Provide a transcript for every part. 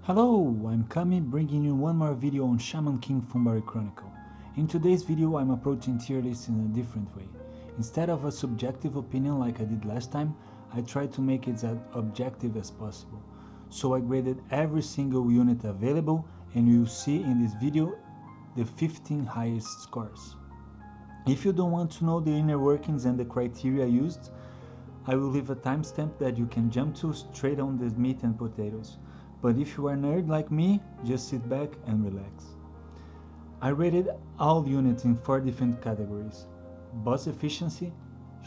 Hello, I'm Kami bringing you one more video on Shaman King funbari chronicle. In today's video I'm approaching tier lists in a different way. Instead of a subjective opinion like I did last time, I tried to make it as objective as possible. So I graded every single unit available and you'll see in this video the 15 highest scores. If you don't want to know the inner workings and the criteria used, I will leave a timestamp that you can jump to straight on the meat and potatoes. But if you are a nerd like me, just sit back and relax. I rated all units in 4 different categories: boss efficiency,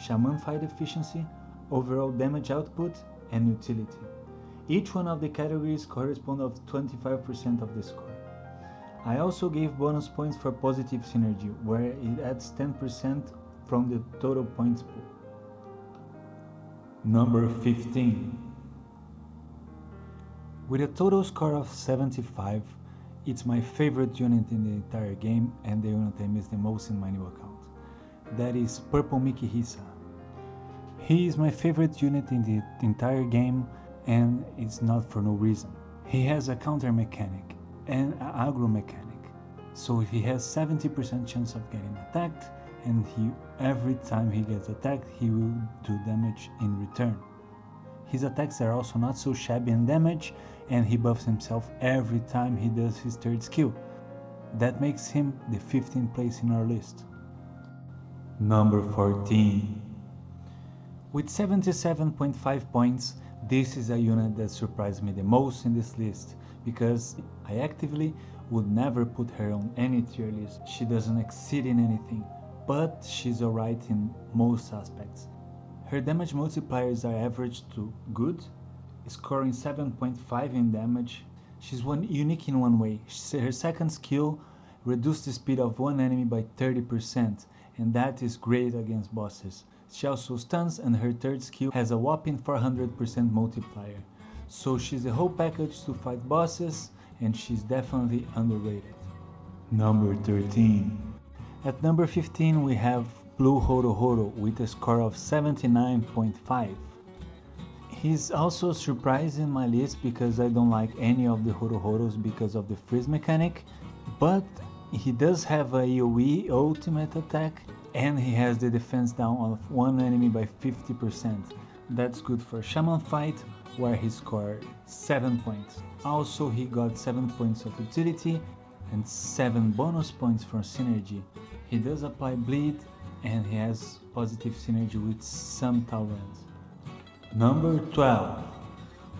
shaman fight efficiency, overall damage output, and utility. Each one of the categories corresponds to 25% of the score. I also gave bonus points for positive synergy, where it adds 10% from the total points pool. Number 15. With a total score of 75, it's my favorite unit in the entire game and the unit I miss the most in my new account. That is Purple Mickey Hisa. He is my favorite unit in the entire game and it's not for no reason. He has a counter mechanic and an aggro mechanic, so he has 70% chance of getting attacked, and every time he gets attacked he will do damage in return. His attacks are also not so shabby in damage, and he buffs himself every time he does his third skill. That makes him the 15th place in our list. Number 14. With 77.5 points, this is a unit that surprised me the most in this list, because I actively would never put her on any tier list. She doesn't exceed in anything, but she's alright in most aspects. Her damage multipliers are average to good, scoring 7.5 in damage. She's unique in one way. Her second skill reduces the speed of one enemy by 30%, and that is great against bosses. She also stuns, and her third skill has a whopping 400% multiplier. So she's a whole package to fight bosses, and she's definitely underrated. Number 13. At number 15 we have Blue Horo with a score of 79.5. He's also surprised in my list because I don't like any of the Horohoros because of the freeze mechanic, but he does have a AoE ultimate attack and he has the defense down of one enemy by 50%. That's good for Shaman fight, where he scored 7 points. Also he got 7 points of utility and 7 bonus points for synergy. He does apply bleed and he has positive synergy with some tolerance. Number 12.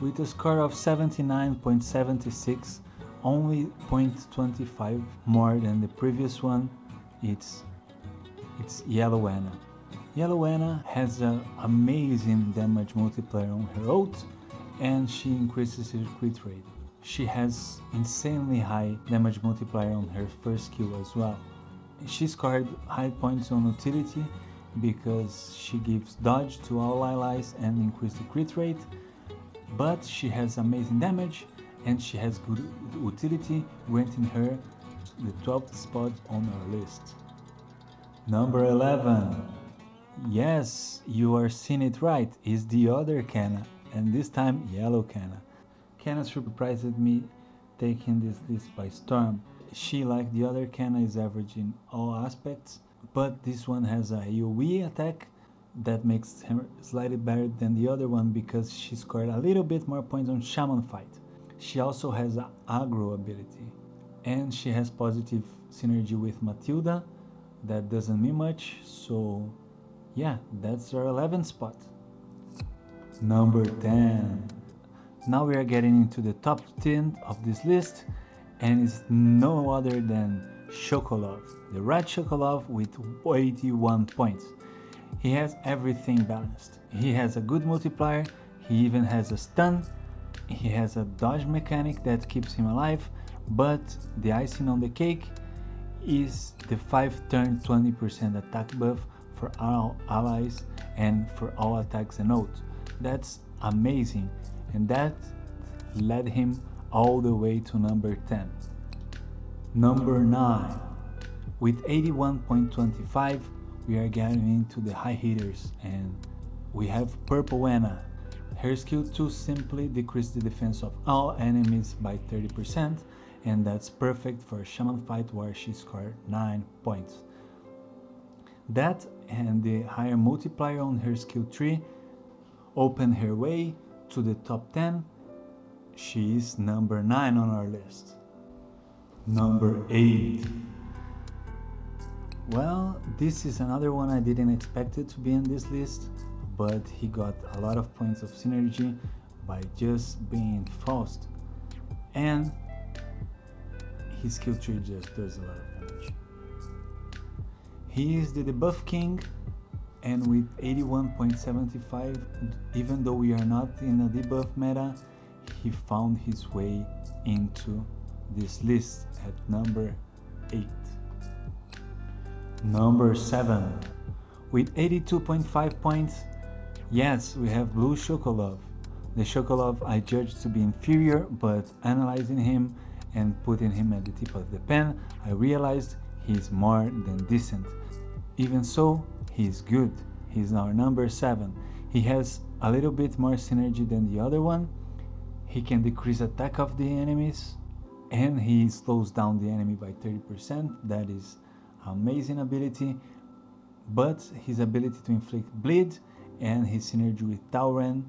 With a score of 79.76, only 0.25 more than the previous one, it's Yellow Anna. Yellow Anna has an amazing damage multiplier on her ult, and she increases her crit rate. She has insanely high damage multiplier on her first skill as well. She scored high points on utility because she gives dodge to all allies and increases the crit rate, but she has amazing damage and she has good utility, granting her the 12th spot on our list. Number 11. Yes, you are seeing it right, is the other Canna, and this time Yellow Canna. Canna surprised me, taking this list by storm. She, like the other Canna, is average in all aspects, but this one has a AoE attack that makes her slightly better than the other one because she scored a little bit more points on Shaman fight. She also has an aggro ability, and she has positive synergy with Matilda. That doesn't mean much, so yeah, that's our 11th spot. Number 10. Now we are getting into the top 10 of this list, and it's no other than Sokolov, the red Sokolov with 81 points. He has everything balanced. He has a good multiplier, he even has a stun, he has a dodge mechanic that keeps him alive, but the icing on the cake is the 5-turn 20% attack buff for all allies and for all attacks and ults. That's amazing, and that led him all the way to number 10. Number 9. With 81.25, we are getting into the high hitters, and we have Purple Anna. Her skill 2 simply decreases the defense of all enemies by 30%, and that's perfect for a Shaman fight where she scored 9 points. That and the higher multiplier on her skill 3 open her way to the top 10. She is number 9 on our list. Number 8. Well, this is another one I didn't expect it to be in this list, but he got a lot of points of synergy by just being Faust, and his skill tree just does a lot of damage. He is the debuff king, and with 81.75, even though we are not in a debuff meta, he found his way into this list at number 8. Number 7. With 82.5 points, yes, we have Blue Chocolove. The Chocolove I judged to be inferior, but analyzing him and putting him at the tip of the pen, I realized he's more than decent. Even so, he's good. He's our number 7. He has a little bit more synergy than the other one. He can decrease attack of the enemies, and he slows down the enemy by 30%. That is amazing ability. But his ability to inflict bleed and his synergy with Tauren,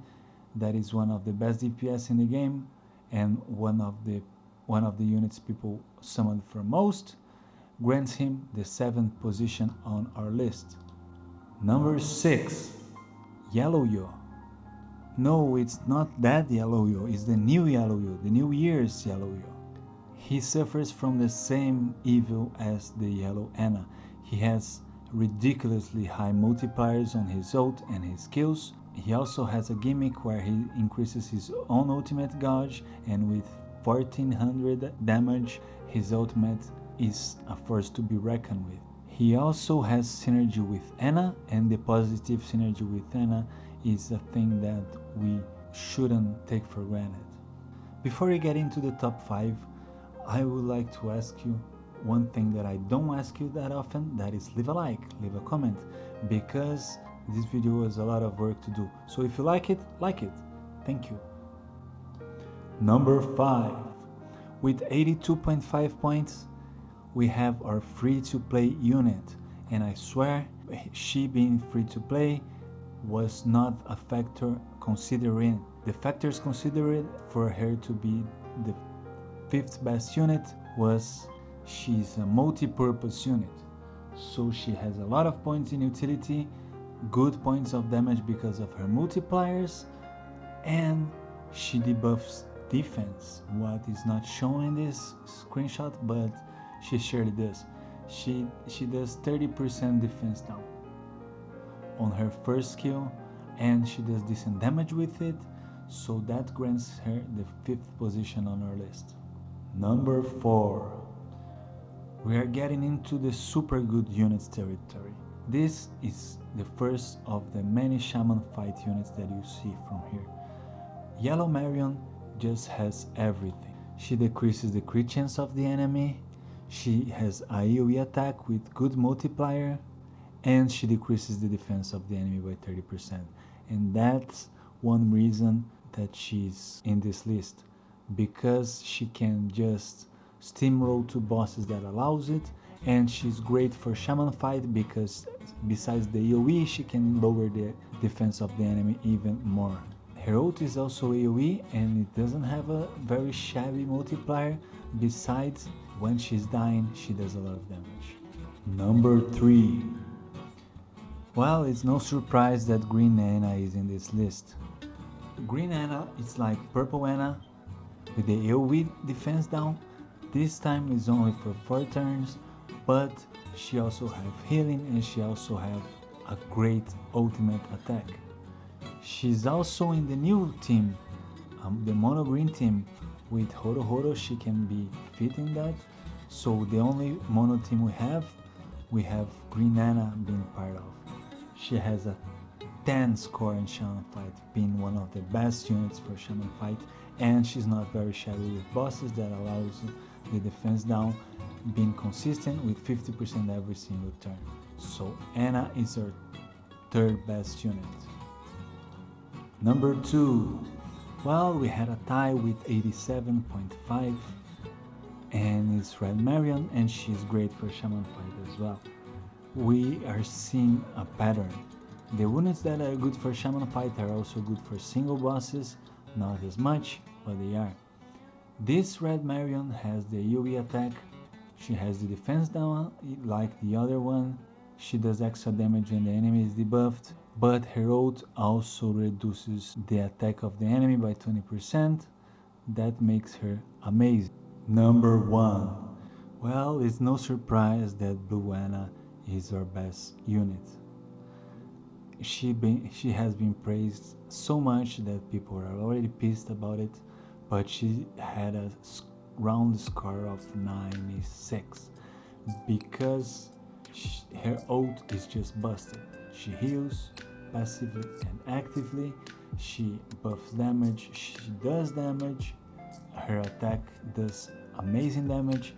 that is one of the best DPS in the game and one of the units people summoned for most, grants him the 7th position on our list. Number 6. Yellow-Yo. No, it's not that Yellow-Yo, it's the new Yellow-Yo, the New Year's Yellow-Yo. He suffers from the same evil as the Yellow Anna. He has ridiculously high multipliers on his ult and his skills. He also has a gimmick where he increases his own ultimate gauge, and with 1400 damage, his ultimate is a force to be reckoned with. He also has synergy with Anna, and the positive synergy with Anna is a thing that we shouldn't take for granted. Before we get into the top 5, I would like to ask you one thing that I don't ask you that often, that is leave a like, leave a comment, because this video has a lot of work to do. So if you like it, like it. Thank you. Number 5. With 82.5 points, we have our free-to-play unit, and I swear she being free-to-play was not a factor considering. The factors considered for her to be the 5th best unit was she's a multi-purpose unit, so she has a lot of points in utility, good points of damage because of her multipliers, and she debuffs defense, what is not shown in this screenshot, but she surely does. She does 30% defense down on her first skill, and she does decent damage with it, so that grants her the 5th position on our list. Number 4. We are getting into the super good units territory. This is the first of the many Shaman fight units that you see from here. Yellow Marion just has everything. She decreases the crit chance of the enemy, she has a AoE attack with good multiplier, and she decreases the defense of the enemy by 30%. And that's one reason that she's in this list, because she can just steamroll to bosses that allows it, and she's great for Shaman fight because besides the AoE she can lower the defense of the enemy even more. Her ult is also AoE and it doesn't have a very shabby multiplier, besides when she's dying she does a lot of damage. Number 3. Well, it's no surprise that Green Anna is in this list. Green Anna is like Purple Anna with the AoE defense down. This time is only for 4 turns, but she also have healing and she also have a great ultimate attack. She's also in the new team, the mono green team with Horo Horo. She can be fit in that. So the only mono team we have Green Anna being part of. She has a 10 score in Shaman fight, being one of the best units for Shaman fight, and she's not very shabby with bosses, that allows the defense down, being consistent with 50% every single turn. So Anna is our 3rd best unit. Number 2. Well, we had a tie with 87.5, and it's Red Marion, and she's great for Shaman fight as well. We are seeing a pattern. The units that are good for Shaman fight are also good for single bosses, not as much, but they are. This Red Marion has the AoE attack, she has the defense down like the other one, she does extra damage when the enemy is debuffed, but her ult also reduces the attack of the enemy by 20%, that makes her amazing. Number 1. Well, it's no surprise that Blue Anna is our best unit. She has been praised so much that people are already pissed about it, but she had a round score of 96 because her ult is just busted. She heals passively and actively, she buffs damage, she does damage, her attack does amazing damage,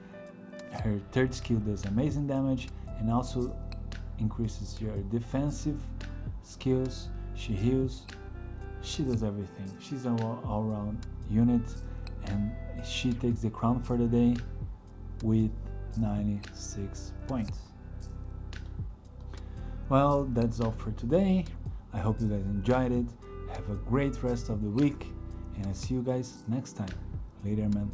her third skill does amazing damage, and also increases your defensive skills, she heals, she does everything. She's an all-round unit, and she takes the crown for the day with 96 points. Well, that's all for today. I hope you guys enjoyed it. Have a great rest of the week, and I'll see you guys next time. Later, man.